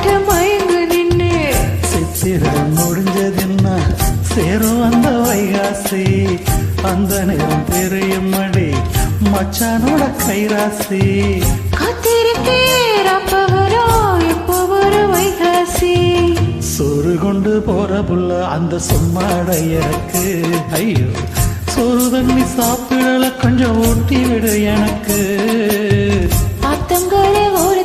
போட்டு மயங்கு நின்னு சித்திரம் முடிஞ்சதுன்னா சேரும் அந்த வைகாசி அந்த நேரம் தெரியும் மடி மச்சானோட கைராசி காத்திருக்கேன் அப்ப வரும் எப்போ ஒரு வைகாசி சோறு கொண்டு போற புள்ள அந்த சும்மாடையக்கு ஐயோ சோறு தண்ணி சாப்பிடல கொஞ்சம் ஊட்டி விடு எனக்கு ஆத்தங்கரை ஒரு